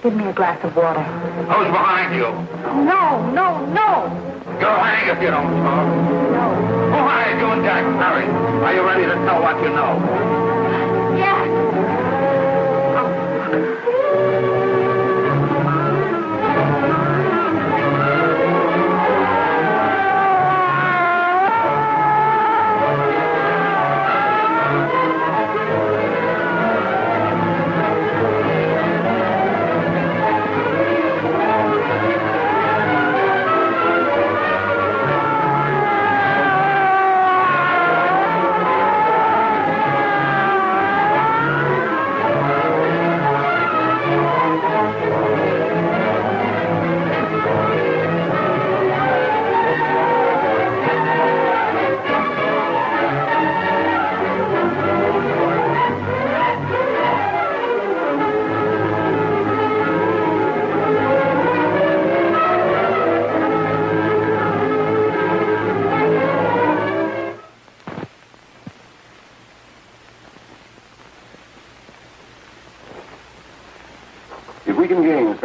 [SPEAKER 8] Give me a glass of water.
[SPEAKER 1] Who's behind you?
[SPEAKER 8] No, no, no.
[SPEAKER 1] You'll hang if you don't talk.
[SPEAKER 8] No.
[SPEAKER 1] Who hired you and Jack? Hurry. Are you ready to tell what you know?
[SPEAKER 8] Yes.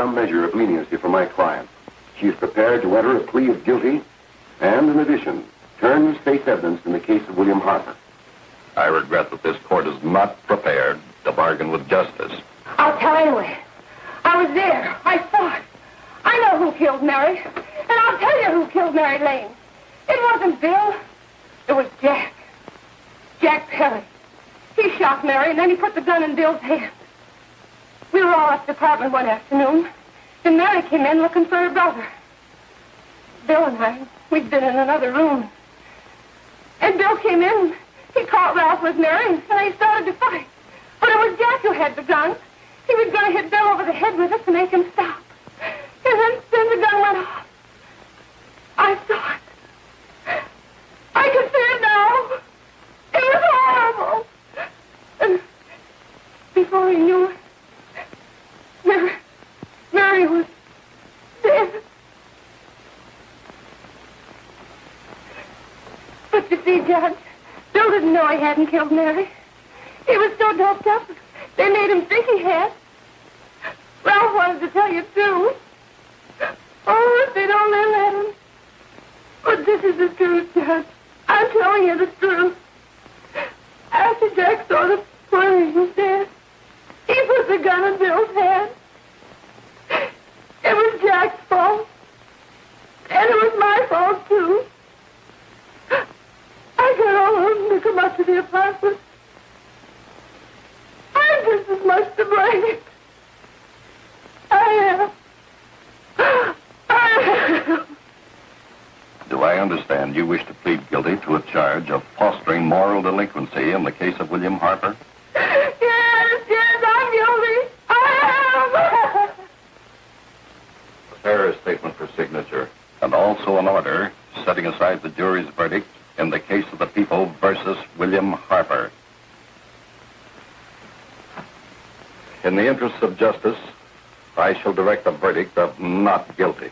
[SPEAKER 2] some measure of leniency for my client. She is prepared to enter a plea of guilty and, in addition, turn the state's evidence in the case of William Harper.
[SPEAKER 6] I regret that this court is not prepared to bargain with justice.
[SPEAKER 8] I'll tell anyway. I was there. I saw it. I know who killed Mary. And I'll tell you who killed Mary Lane. It wasn't Bill. It was Jack. Jack Perry. He shot Mary, and then he put the gun in Bill's hand. We were all at the apartment one afternoon, and Mary came in looking for her brother. Bill and I, we'd been in another room. And Bill came in. He caught Ralph with Mary, and they started to fight. But it was Jack who had the gun. He was going to hit Bill over the head with it to make him stop. And then the gun went off. I saw it. I can see it now. It was horrible. And before he knew it, Mary was dead. But you see, Judge, Bill didn't know he hadn't killed Mary. He was so doped up, they made him think he had. Ralph wanted to tell you, too. Oh, if they'd only let him. But this is the truth, Judge. I'm telling you the truth. After Jack saw the plane was dead, he put the gun in Bill's hand. It was Jack's fault. And it was my fault, too. I got all of them to come up to the apartment. I'm just as much to blame. I am.
[SPEAKER 6] Do I understand you wish to plead guilty to a charge of fostering moral delinquency in the case of William Harper?
[SPEAKER 8] Yes, I'm guilty. I am.
[SPEAKER 6] Prepare a statement for signature, and also an order setting aside the jury's verdict in the case of the people versus William Harper. In the interests of justice, I shall direct a verdict of not guilty.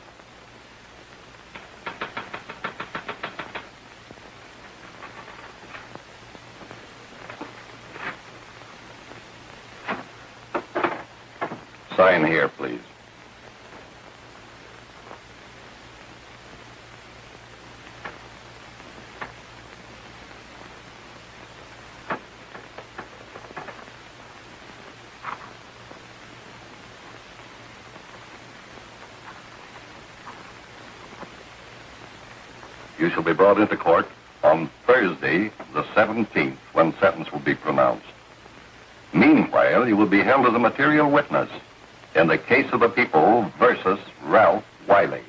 [SPEAKER 6] Sign here, please. You shall be brought into court on Thursday, the 17th, when sentence will be pronounced. Meanwhile, you will be held as a material witness in the case of the people versus Ralph Wiley.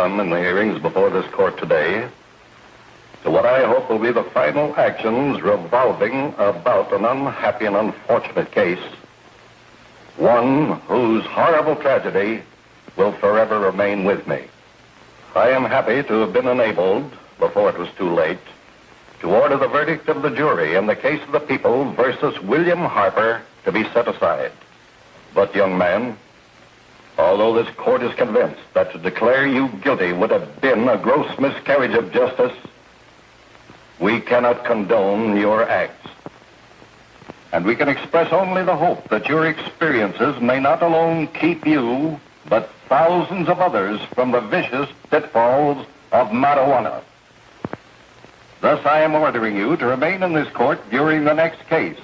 [SPEAKER 6] In the hearings before this court today to what I hope will be the final actions revolving about an unhappy and unfortunate case, one whose horrible tragedy will forever remain with me. I am happy to have been enabled, before it was too late, to order the verdict of the jury in the case of the people versus William Harper to be set aside. But, young man, although this court is convinced that to declare you guilty would have been a gross miscarriage of justice, we cannot condone your acts.
[SPEAKER 10] And we can express only the hope that your experiences may not alone keep you, but thousands of others from the vicious pitfalls of marijuana. Thus, I am ordering you to remain in this court during the next case,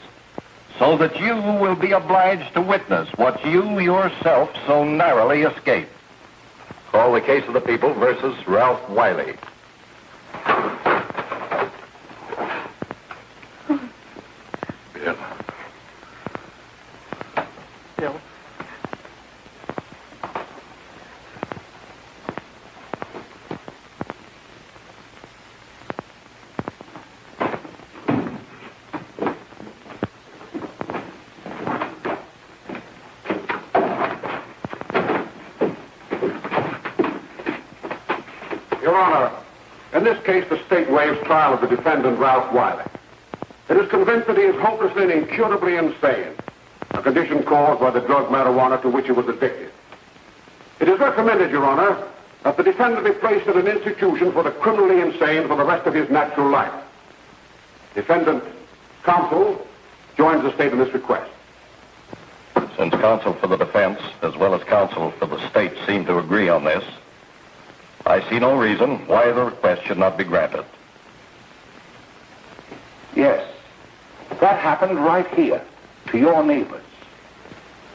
[SPEAKER 10] so that you will be obliged to witness what you yourself so narrowly escaped.
[SPEAKER 2] Call the case of the people versus Ralph Wiley. Bill.
[SPEAKER 4] Bill.
[SPEAKER 1] Your Honor, in this case, the state waives trial of the defendant, Ralph Wiley. It is convinced that he is hopelessly and incurably insane, a condition caused by the drug marijuana to which he was addicted. It is recommended, Your Honor, that the defendant be placed in an institution for the criminally insane for the rest of his natural life. Defendant counsel joins the state in this request.
[SPEAKER 10] Since counsel for the defense, as well as counsel for the state, seem to agree on this, I see no reason why the request should not be granted.
[SPEAKER 1] Yes, that happened right here, to your neighbors.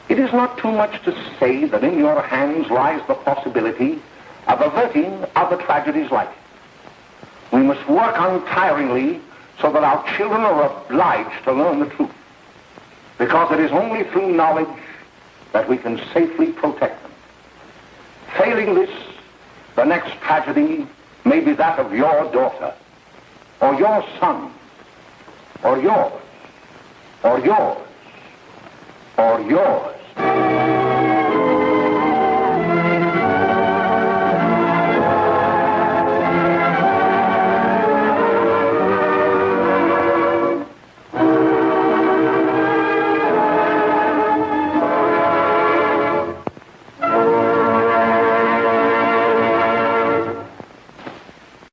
[SPEAKER 1] It is not too much to say that in your hands lies the possibility of averting other tragedies like it. We must work untiringly so that our children are obliged to learn the truth, because it is only through knowledge that we can safely protect them. Failing this, the next tragedy may be that of your daughter, or your son, or yours, or yours, or yours.